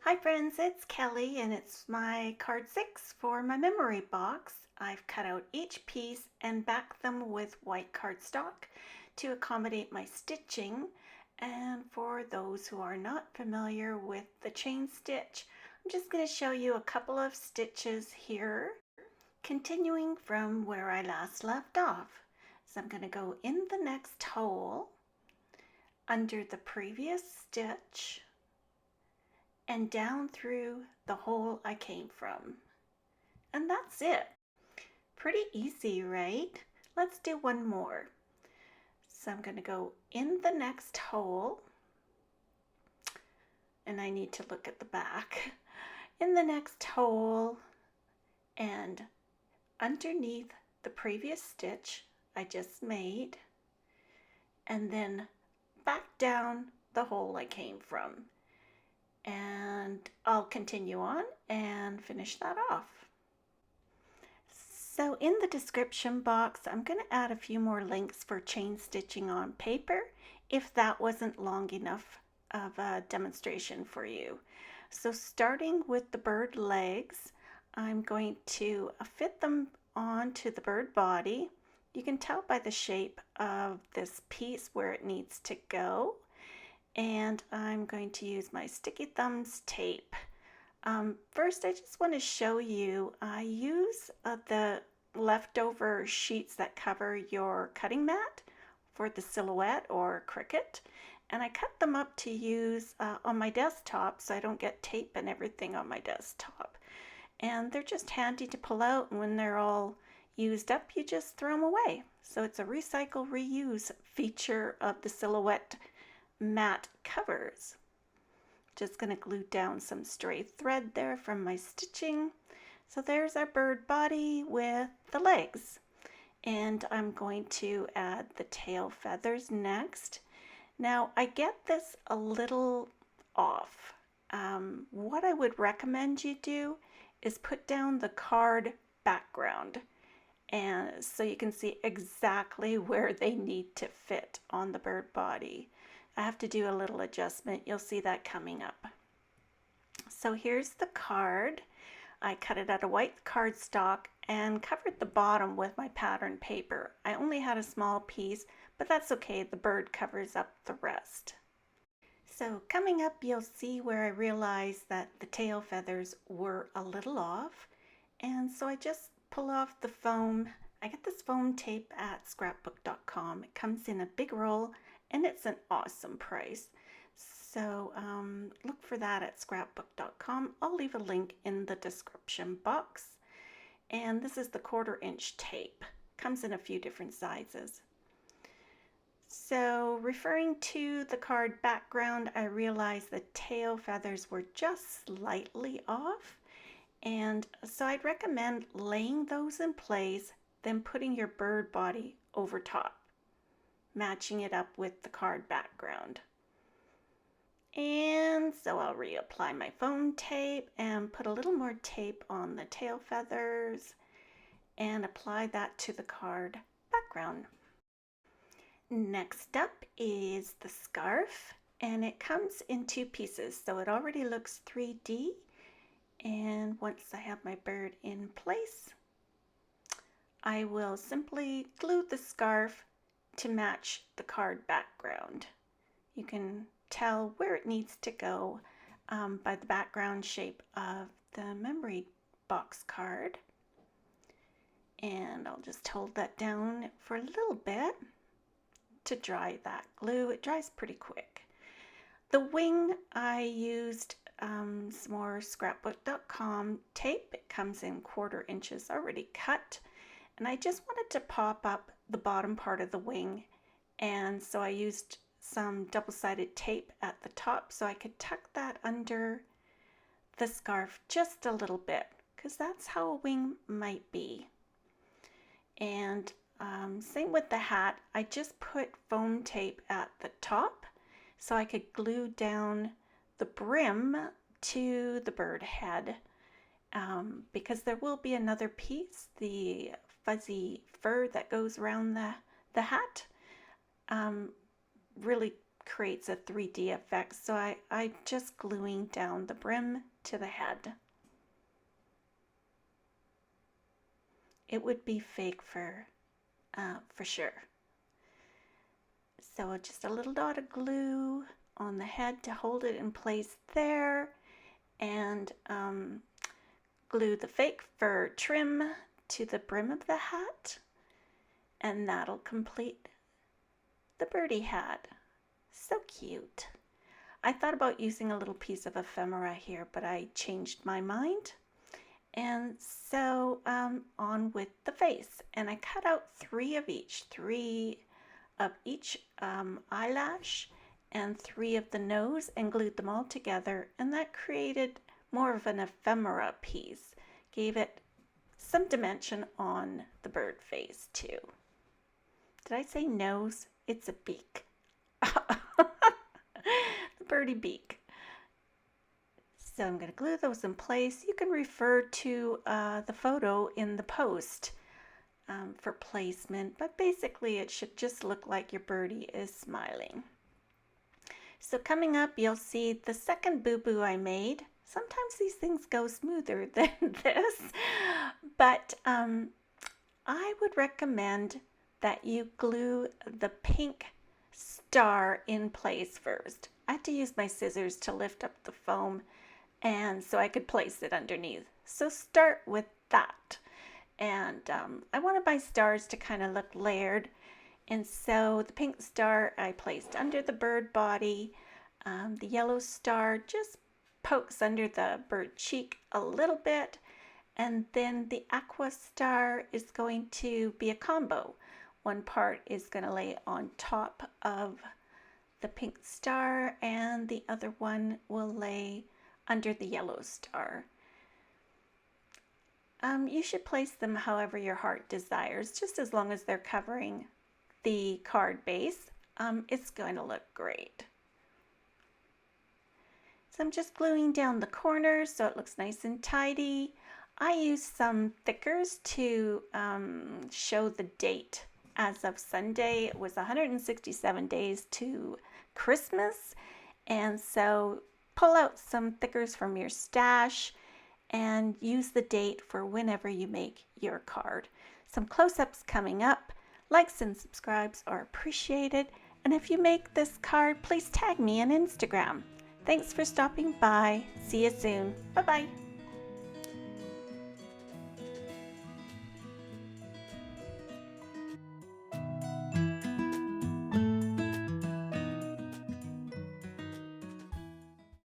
Hi friends, it's Kelly and it's my card 6 for my memory box. I've cut out each piece and backed them with white cardstock to accommodate my stitching. And for those who are not familiar with the chain stitch, I'm just going to show you a couple of stitches here, continuing from where I last left off. So I'm going to go in the next hole under the previous stitch and down through the hole I came from. And that's it. Pretty easy, right? Let's do one more. So I'm going to go in the next hole, and I need to look at the back. In the next hole and underneath the previous stitch I just made, and then back down the hole I came from. And I'll continue on and finish that off. So in the description box, I'm going to add a few more links for chain stitching on paper if that wasn't long enough of a demonstration for you. So starting with the bird legs, I'm going to fit them onto the bird body. You can tell by the shape of this piece where it needs to go. And I'm going to use my Sticky Thumbs tape. First, I just want to show you, I use the leftover sheets that cover your cutting mat for the silhouette or cricket, and I cut them up to use on my desktop so I don't get tape and everything on my desktop. And they're just handy to pull out, and when they're all used up, you just throw them away. So it's a recycle reuse feature of the silhouette mat covers. Just going to glue down some stray thread there from my stitching. So there's our bird body with the legs. And I'm going to add the tail feathers next. Now I get this a little off. What I would recommend you do is put down the card background, and so you can see exactly where they need to fit on the bird body. I have to do a little adjustment. You'll see that coming up. So here's the card. I cut it out of white cardstock and covered the bottom with my pattern paper. I only had a small piece, but that's okay. The bird covers up the rest. So coming up, you'll see where I realized that the tail feathers were a little off. And so I just pull off the foam. I get this foam tape at scrapbook.com. It comes in a big roll, and it's an awesome price. So look for that at scrapbook.com. I'll leave a link in the description box. And this is the 1/4 inch tape. Comes in a few different sizes. So referring to the card background, I realized the tail feathers were just slightly off. And so I'd recommend laying those in place, then putting your bird body over top, matching it up with the card background. And so I'll reapply my foam tape and put a little more tape on the tail feathers and apply that to the card background. Next up is the scarf, and it comes in 2 pieces, so it already looks 3D. And once I have my bird in place, I will simply glue the scarf to match the card background. You can tell where it needs to go by the background shape of the memory box card. And I'll just hold that down for a little bit to dry that glue. It dries pretty quick. The wing, I used some more scrapbook.com tape. It comes in 1/4 inches already cut, and I just wanted to pop up the bottom part of the wing, and so I used some double-sided tape at the top so I could tuck that under the scarf just a little bit, because that's how a wing might be. And same with the hat. I just put foam tape at the top so I could glue down the brim to the bird head, because there will be another piece, the fuzzy fur that goes around the hat. Really creates a 3D effect. So I'm just gluing down the brim to the head. It would be fake fur for sure. So just a little dot of glue on the head to hold it in place there, and glue the fake fur trim to the brim of the hat, and that'll complete the birdie hat. So cute. I thought about using a little piece of ephemera here, but I changed my mind. And so on with the face, and I cut out three of each eyelash and three of the nose, and glued them all together, and that created more of an ephemera piece, gave it some dimension on the bird face too. Did I say nose? It's a beak. The birdie beak. So I'm going to glue those in place. You can refer to the photo in the post for placement, but basically it should just look like your birdie is smiling. So coming up, you'll see the second boo-boo I made. Sometimes these things go smoother than this, but I would recommend that you glue the pink star in place first. I had to use my scissors to lift up the foam, and so I could place it underneath. So start with that. And I wanted my stars to kind of look layered, and so the pink star I placed under the bird body. The yellow star just pokes under the bird cheek a little bit, and then the aqua star is going to be a combo. One part is going to lay on top of the pink star, and the other one will lay under the yellow star. You should place them however your heart desires, just as long as they're covering the card base. It's going to look great. So I'm just gluing down the corners so it looks nice and tidy. I used some thickers to show the date. As of Sunday, it was 167 days to Christmas, and so pull out some thickers from your stash and use the date for whenever you make your card. Some close-ups coming up. Likes and subscribes are appreciated, and if you make this card, please tag me on Instagram. Thanks for stopping by. See you soon. Bye-bye.